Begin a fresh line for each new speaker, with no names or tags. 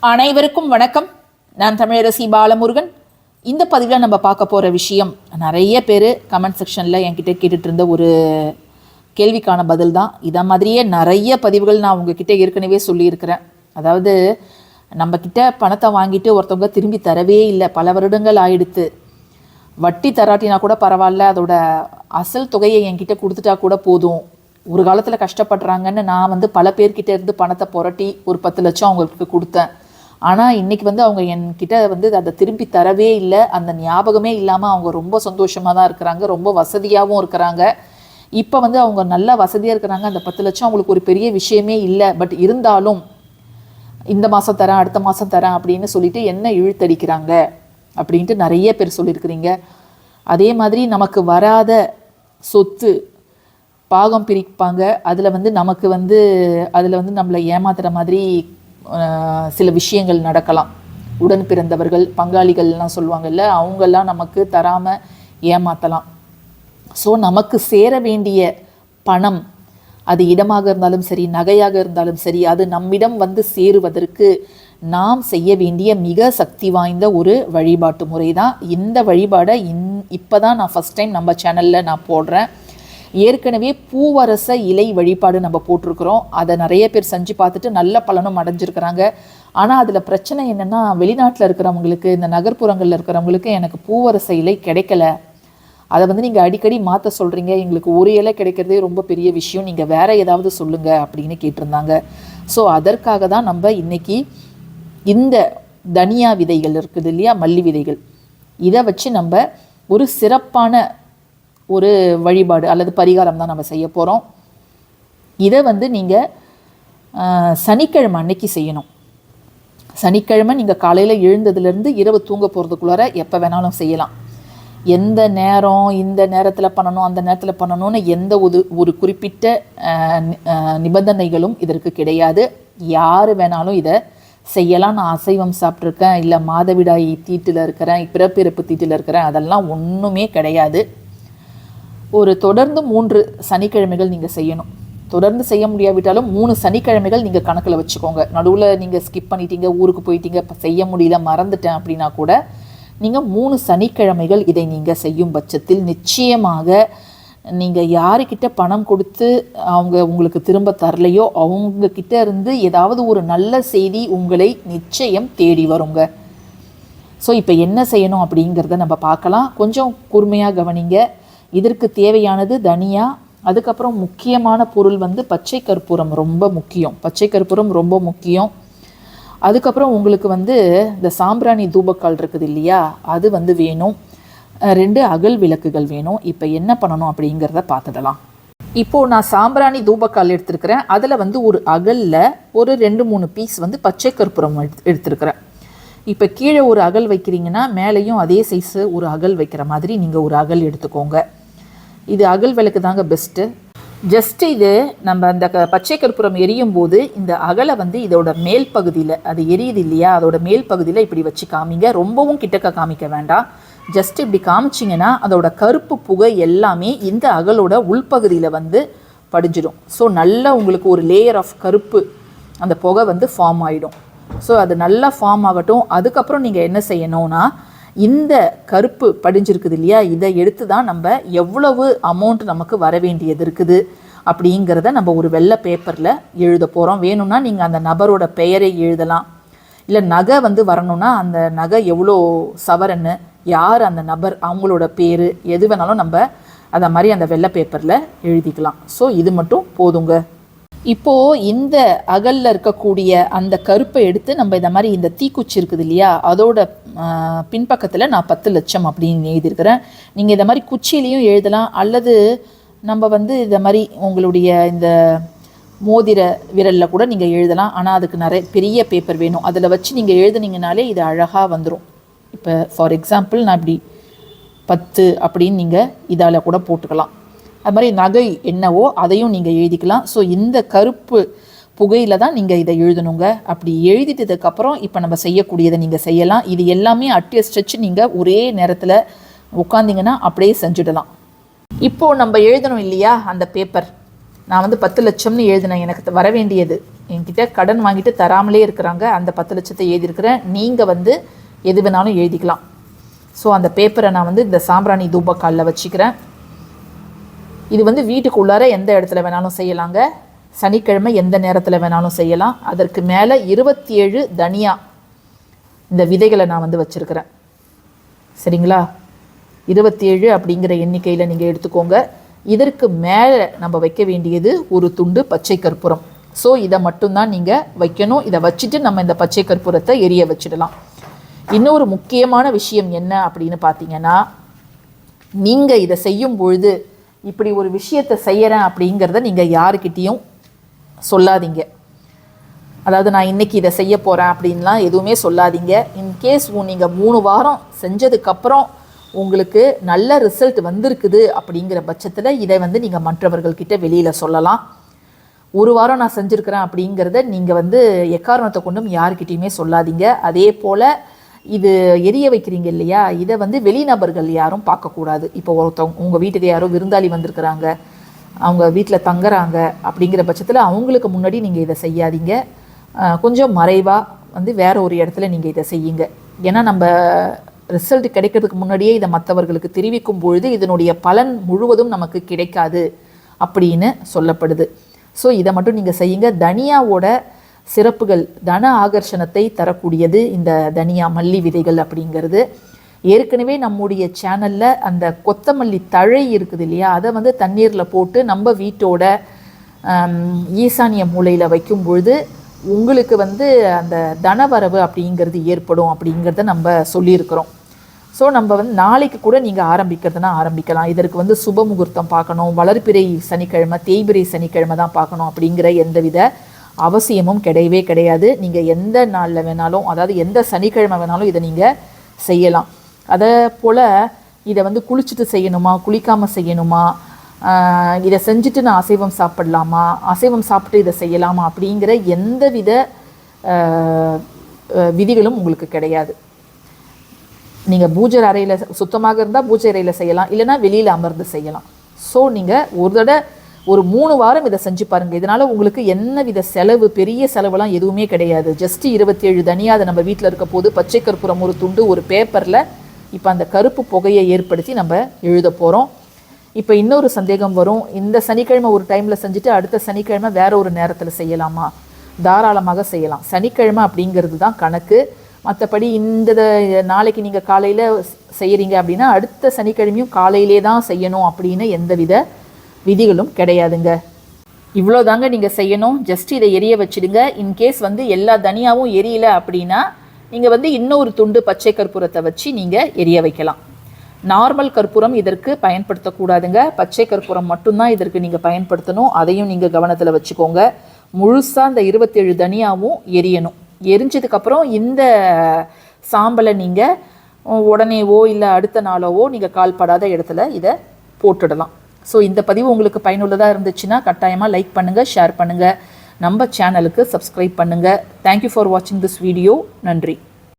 அனைவருக்கும் வணக்கம். நான் தமிழரசி பாலமுருகன். இந்த பதிவில் நம்ம பார்க்க போகிற விஷயம், நிறைய பேர் கமெண்ட் செக்ஷனில் என்கிட்ட கேட்டுட்டு இருந்த ஒரு கேள்விக்கான பதில் தான். இதை மாதிரியே நிறைய பதிவுகள் நான் உங்ககிட்ட ஏற்கனவே சொல்லியிருக்கிறேன். அதாவது நம்மக்கிட்ட பணத்தை வாங்கிட்டு ஒருத்தவங்க திரும்பி தரவே இல்லை, பல வருடங்கள் ஆயிடுத்து. வட்டி தராட்டினா கூட பரவாயில்ல, அதோட அசல் தொகையை என்கிட்ட கொடுத்துட்டா கூட போதும். ஒரு காலத்தில் கஷ்டப்படுறாங்கன்னு நான் பல பேர்கிட்ட இருந்து பணத்தை புரட்டி ஒரு 10 லட்சம் அவங்களுக்கு கொடுத்தேன். ஆனால் இன்றைக்கி அவங்க என்கிட்ட அதை திரும்பி தரவே இல்லை. அந்த ஞாபகமே இல்லாமல் அவங்க ரொம்ப சந்தோஷமாக தான் இருக்கிறாங்க, ரொம்ப வசதியாகவும் இருக்கிறாங்க. இப்போ அவங்க நல்லா வசதியாக இருக்கிறாங்க. அந்த 10 லட்சம் அவங்களுக்கு ஒரு பெரிய விஷயமே இல்லை. பட் இருந்தாலும் இந்த மாதம் தரேன், அடுத்த மாதம் தரேன் அப்படின்னு சொல்லிட்டு என்ன இழுத்தடிக்கிறாங்க அப்படின்ட்டு நிறைய பேர் சொல்லியிருக்கிறீங்க. அதே மாதிரி நமக்கு வராத சொத்து பாகம் பிரிப்பாங்க. அதில் நமக்கு அதில் நம்மளை ஏமாத்துகிற மாதிரி சில விஷயங்கள் நடக்கலாம். உடன் பிறந்தவர்கள், பங்காளிகள்லாம் சொல்லுவாங்கல்ல, அவங்கெல்லாம் நமக்கு தராமல் ஏமாற்றலாம். ஸோ நமக்கு சேர வேண்டிய பணம், அது இடமாக இருந்தாலும் சரி, நகையாக இருந்தாலும் சரி, அது நம்மிடம் சேருவதற்கு நாம் செய்ய வேண்டிய மிக சக்தி வாய்ந்த ஒரு வழிபாட்டு முறை தான். இந்த வழிபாடை இப்போ தான் நான் ஃபஸ்ட் டைம் நம்ம சேனலில் நான் போடுறேன். ஏற்கனவே பூவரச இலை வழிபாடு நம்ம போட்டிருக்கிறோம். அதை நிறைய பேர் செஞ்சு பார்த்துட்டு நல்ல பலனும் அடைஞ்சிருக்கிறாங்க. ஆனால் அதில் பிரச்சனை என்னென்னா, வெளிநாட்டில் இருக்கிறவங்களுக்கு, இந்த நகர்ப்புறங்களில் இருக்கிறவங்களுக்கு எனக்கு பூவரச இலை கிடைக்கல, அதை நீங்கள் அடிக்கடி மாற்ற சொல்கிறீங்க, எங்களுக்கு ஒரு இலை கிடைக்கிறதே ரொம்ப பெரிய விஷயம், நீங்கள் வேறு ஏதாவது சொல்லுங்கள் அப்படின்னு கேட்டிருந்தாங்க. ஸோ அதற்காக தான் நம்ம இன்றைக்கி இந்த தனியா விதைகள் இருக்குது இல்லையா, மல்லி விதைகள், இதை வச்சு நம்ம ஒரு சிறப்பான ஒரு வழிபாடு அல்லது பரிகாரம் தான் நம்ம செய்ய போகிறோம். இதை நீங்கள் சனிக்கிழமை அன்னைக்கு செய்யணும். சனிக்கிழமை நீங்கள் காலையில் எழுந்ததுலேருந்து இரவு தூங்க போகிறதுக்குள்ளார எப்போ வேணாலும் செய்யலாம். எந்த நேரம், இந்த நேரத்தில் பண்ணணும், அந்த நேரத்தில் பண்ணணும்னு எந்த ஒரு குறிப்பிட்ட நிபந்தனைகளும் இதற்கு கிடையாது. யார் வேணாலும் இதை செய்யலாம். நான் அசைவம் சாப்பிட்ருக்கேன், இல்லை மாதவிடாய் தீட்டில் இருக்கிறேன், பிறப்பிறப்பு தீட்டில் இருக்கிறேன், அதெல்லாம் ஒன்றுமே கிடையாது. ஒரு தொடர்ந்து 3 சனிக்கிழமைகள் நீங்கள் செய்யணும். தொடர்ந்து செய்ய முடியாவிட்டாலும் 3 சனிக்கிழமைகள் நீங்கள் கணக்கில் வச்சுக்கோங்க. நடுவில் நீங்கள் ஸ்கிப் பண்ணிட்டீங்க, ஊருக்கு போயிட்டீங்க, செய்ய முடியல, மறந்துட்டேன் அப்படின்னா கூட நீங்கள் 3 சனிக்கிழமைகள் இதை நீங்கள் செய்யும் பட்சத்தில் நிச்சயமாக நீங்கள் யாருக்கிட்ட பணம் கொடுத்து அவங்க உங்களுக்கு திரும்ப தரலையோ அவங்கக்கிட்ட இருந்து ஏதாவது ஒரு நல்ல செய்தி உங்களை நிச்சயம் தேடி வருங்க. ஸோ இப்போ என்ன செய்யணும் அப்படிங்கிறத நம்ம பார்க்கலாம். கொஞ்சம் கூர்மையாக கவனிங்க. இதற்கு தேவையானது தனியா, அதுக்கப்புறம் முக்கியமான பொருள் பச்சை கற்பூரம் ரொம்ப முக்கியம். பச்சை கற்பூரம் ரொம்ப முக்கியம். அதுக்கப்புறம் உங்களுக்கு இந்த சாம்பிராணி தூபக்கால் இருக்குது இல்லையா, அது வேணும். 2 அகல் விளக்குகள் வேணும். இப்போ என்ன பண்ணணும் அப்படிங்கிறத பார்த்துடலாம். இப்போது நான் சாம்பிராணி தூபக்கால் எடுத்துருக்கிறேன். அதில் ஒரு அகலில் ஒரு 2-3 பீஸ் பச்சை கற்பூரம் எடுத்துருக்கிறேன். இப்போ கீழே ஒரு அகல் வைக்கிறீங்கன்னா மேலேயும் அதே சைஸு ஒரு அகல் வைக்கிற மாதிரி நீங்கள் ஒரு அகல் எடுத்துக்கோங்க. இது அகல் விளக்கு தாங்க பெஸ்ட்டு. ஜஸ்ட்டு இது நம்ம அந்த பச்சை கற்பூரம் எரியும் போது இந்த அகலை இதோட மேல் பகுதியில், அது எரியுது இல்லையா, அதோட மேல் பகுதியில் இப்படி வச்சு காமிங்க. ரொம்பவும் கிட்டக்க காமிக்க வேண்டாம். ஜஸ்ட் இப்படி காமிச்சிங்கன்னா அதோட கருப்பு புகை எல்லாமே இந்த அகலோட உள்பகுதியில் படிஞ்சிடும். ஸோ நல்லா உங்களுக்கு ஒரு லேயர் ஆஃப் கருப்பு அந்த புகை ஃபார்ம் ஆகிடும். ஸோ அது நல்லா ஃபார்ம் ஆகட்டும். அதுக்கப்புறம் நீங்கள் என்ன செய்யணும்னா, இந்த கருப்பு படிஞ்சிருக்குது இல்லையா, இதை எடுத்து தான் நம்ம எவ்வளவு அமௌண்ட் நமக்கு வர வேண்டியது இருக்குது அப்படிங்கிறத நம்ம ஒரு வெள்ளை பேப்பரில் எழுத போகிறோம். வேணும்னா நீங்கள் அந்த நபரோட பெயரை எழுதலாம். இல்லை நகை வரணும்னா அந்த நகை எவ்வளோ சவரன்னு, யார் அந்த நபர், அவங்களோட பேர், எது வேணாலும் நம்ம அதை மாதிரி அந்த வெள்ளை பேப்பரில் எழுதிக்கலாம். ஸோ இது மட்டும் போதுங்க. இப்போது இந்த அகலில் இருக்கக்கூடிய அந்த கருப்பை எடுத்து நம்ம இந்த மாதிரி இந்த தீக்குச்சி இருக்குது இல்லையா, அதோட பின்பக்கத்தில் நான் 10 லட்சம் அப்படின்னு எழுதியிருக்கிறேன். நீங்கள் இந்த மாதிரி குச்சியிலையும் எழுதலாம், அல்லது நம்ம இந்த மாதிரி உங்களுடைய இந்த மோதிர விரலில் கூட நீங்கள் எழுதலாம். ஆனால் அதுக்கு நிறைய பெரிய பேப்பர் வேணும். அதில் வச்சு நீங்கள் எழுதுனீங்கனாலே இது அழகாக வந்துடும். இப்போ ஃபார் எக்ஸாம்பிள் நான் இப்படி 10 அப்படின்னு நீங்கள் இதால் கூட போட்டுக்கலாம். அது மாதிரி நகை என்னவோ அதையும் நீங்கள் எழுதிக்கலாம். ஸோ இந்த கருப்பு புகையில் தான் நீங்கள் இதை எழுதணுங்க. அப்படி எழுதிட்டதுக்கப்புறம் இப்போ நம்ம செய்யக்கூடியதை நீங்கள் செய்யலாம். இது எல்லாமே அட்டிய ஸ்ட்ரெச் நீங்கள் ஒரே நேரத்தில் உட்காந்திங்கன்னா அப்படியே செஞ்சுடலாம். இப்போது நம்ம எழுதணும் இல்லையா அந்த பேப்பர், நான் 10 லட்சம்னு எழுதினேன், எனக்கு வர வேண்டியது என்கிட்ட கடன் வாங்கிட்டு தராமலே இருக்கிறாங்க, அந்த 10 லட்சத்தை எழுதியிருக்கிறேன். நீங்கள் வந்து எது வேணாலும் எழுதிக்கலாம். ஸோ அந்த பேப்பரை நான் வந்து இந்த சாம்பிராணி தூபக்காலில் வச்சுக்கிறேன். இது வந்து வீட்டுக்குள்ளார எந்த இடத்துல வேணாலும் செய்யலாங்க. சனிக்கிழமை எந்த நேரத்தில் வேணாலும் செய்யலாம். அதற்கு மேலே 27 தனியா இந்த விதைகளை நான் வந்து வச்சுருக்கிறேன். சரிங்களா? 27 அப்படிங்கிற எண்ணிக்கையில் நீங்கள் எடுத்துக்கோங்க. இதற்கு மேலே நம்ம வைக்க வேண்டியது ஒரு துண்டு பச்சை கற்பூரம். ஸோ இதை மட்டும்தான் நீங்கள் வைக்கணும். இதை வச்சுட்டு நம்ம இந்த பச்சை கற்பூரத்தை எரிய வச்சிடலாம். இன்னொரு முக்கியமான விஷயம் என்ன அப்படின்னு பார்த்தீங்கன்னா, நீங்கள் இதை செய்யும் பொழுது இப்படி ஒரு விஷயத்தை செய்கிறேன் அப்படிங்கிறத நீங்கள் யாருக்கிட்டேயும் சொல்லாதீங்க. அதாவது நான் இன்றைக்கி இதை செய்ய போகிறேன் அப்படின்லாம் எதுவுமே சொல்லாதீங்க. இன்கேஸ் நீங்கள் 3 வாரம் செஞ்சதுக்கப்புறம் உங்களுக்கு நல்ல ரிசல்ட் வந்திருக்குது அப்படிங்கிற பட்சத்தில் இதை வந்து நீங்கள் மற்றவர்கள்கிட்ட வெளியில் சொல்லலாம். 1 வாரம் நான் செஞ்சுருக்கிறேன் அப்படிங்கிறத நீங்கள் வந்து எக்காரணத்தை கொண்டும் யாருக்கிட்டையுமே சொல்லாதீங்க. அதே போல் இது எரிய வைக்கிறீங்க இல்லையா, இதை வந்து வெளிநபர்கள் யாரும் பார்க்கக்கூடாது. இப்போ ஒருத்தவங்க உங்கள் வீட்டுக்கு யாரோ விருந்தாளி வந்திருக்கிறாங்க, அவங்க வீட்டில் தங்குறாங்க அப்படிங்கிற பட்சத்தில் அவங்களுக்கு முன்னாடி நீங்கள் இதை செய்யாதீங்க. கொஞ்சம் மறைவாக வந்து வேறு ஒரு இடத்துல நீங்கள் இதை செய்யுங்க. ஏன்னா நம்ம ரிசல்ட் கிடைக்கிறதுக்கு முன்னாடியே இதை மற்றவர்களுக்கு தெரிவிக்கும் பொழுது இதனுடைய பலன் முழுவதும் நமக்கு கிடைக்காது அப்படின்னு சொல்லப்படுது. ஸோ இதை மட்டும் நீங்கள் செய்யுங்க. தனியாவோட சிறப்புகள், தன ஆகர்ஷணத்தை தரக்கூடியது இந்த தனியா மல்லி விதைகள் அப்படிங்கிறது. ஏற்கனவே நம்முடைய சேனலில் அந்த கொத்தமல்லி தழை இருக்குது இல்லையா, அதை வந்து தண்ணீரில் போட்டு நம்ம வீட்டோட ஈசானிய மூலையில் வைக்கும் பொழுது உங்களுக்கு வந்து அந்த தனவரவு அப்படிங்கிறது ஏற்படும் அப்படிங்கிறத நம்ம சொல்லியிருக்கிறோம். ஸோ நம்ம வந்து நாளைக்கு கூட நீங்கள் ஆரம்பிக்கிறதுனா ஆரம்பிக்கலாம். இதற்கு வந்து சுப முகூர்த்தம் பார்க்கணும், வளர்பிறை சனிக்கிழமை, தேய்பிறை சனிக்கிழமை தான் பார்க்கணும் அப்படிங்கிற எந்தவித அவசியமும் கிடையவே கிடையாது. நீங்கள் எந்த நாளில் வேணாலும், அதாவது எந்த சனிக்கிழமை வேணாலும் இதை நீங்கள் செய்யலாம். அதே போல் இதை வந்து குளிச்சுட்டு செய்யணுமா, குளிக்காமல் செய்யணுமா, இதை செஞ்சுட்டு நான் அசைவம் சாப்பிடலாமா, அசைவம் சாப்பிட்டு இதை செய்யலாமா அப்படிங்கிற எந்தவித விதிகளும் உங்களுக்கு கிடையாது. நீங்கள் பூஜை அறையில் சுத்தமாக இருந்தால் பூஜை அறையில் செய்யலாம், இல்லைனா வெளியில் அமர்ந்து செய்யலாம். ஸோ நீங்கள் ஒரு 3 வாரம் இதை செஞ்சு பாருங்கள். இதனால் உங்களுக்கு என்ன வித செலவு, பெரிய செலவெல்லாம் எதுவுமே கிடையாது. ஜஸ்ட்டு 27 தனியாக அதை நம்ம வீட்டில் இருக்க போது பச்சை கற்பூரம் ஒரு துண்டு, ஒரு பேப்பரில் இப்போ அந்த கருப்பு புகையை ஏற்படுத்தி நம்ம எழுத போகிறோம். இப்போ இன்னொரு சந்தேகம் வரும், இந்த சனிக்கிழமை ஒரு டைமில் செஞ்சுட்டு அடுத்த சனிக்கிழமை வேற ஒரு நேரத்தில் செய்யலாமா? தாராளமாக செய்யலாம். சனிக்கிழமை அப்படிங்கிறது தான் கணக்கு. மற்றபடி இந்த நாளைக்கு நீங்கள் காலையில் செய்கிறீங்க அப்படின்னா அடுத்த சனிக்கிழமையும் காலையிலே தான் செய்யணும் அப்படின்னு எந்தவித விதிகளும் கிடையாதுங்க. இவ்வளோதாங்க நீங்கள் செய்யணும். ஜஸ்ட் இதை எரிய வச்சுடுங்க. இன்கேஸ் வந்து எல்லா தனியாவும் எரியல அப்படின்னா நீங்கள் வந்து இன்னொரு துண்டு பச்சை கற்பூரத்தை வச்சு நீங்கள் எரிய வைக்கலாம். நார்மல் கற்பூரம் இதற்கு பயன்படுத்தக்கூடாதுங்க. பச்சை கற்பூரம் மட்டும்தான் இதற்கு நீங்கள் பயன்படுத்தணும். அதையும் நீங்கள் கவனத்தில் வச்சுக்கோங்க. முழுசாக இந்த 27 தனியாவும் எரியணும். எரிஞ்சதுக்கப்புறம் இந்த சாம்பலை நீங்கள் உடனேவோ இல்லை அடுத்த நாளோவோ நீங்கள் கால்படாத இடத்துல இதை போட்டுடலாம். ஸோ இந்த பதிவு உங்களுக்கு பயனுள்ளதாக இருந்துச்சுன்னா கட்டாயமாக லைக் பண்ணுங்கள், ஷேர் பண்ணுங்கள், நம்ம சேனலுக்கு சப்ஸ்கிரைப் பண்ணுங்கள். தேங்க்யூ ஃபார் வாட்சிங் திஸ் வீடியோ. நன்றி.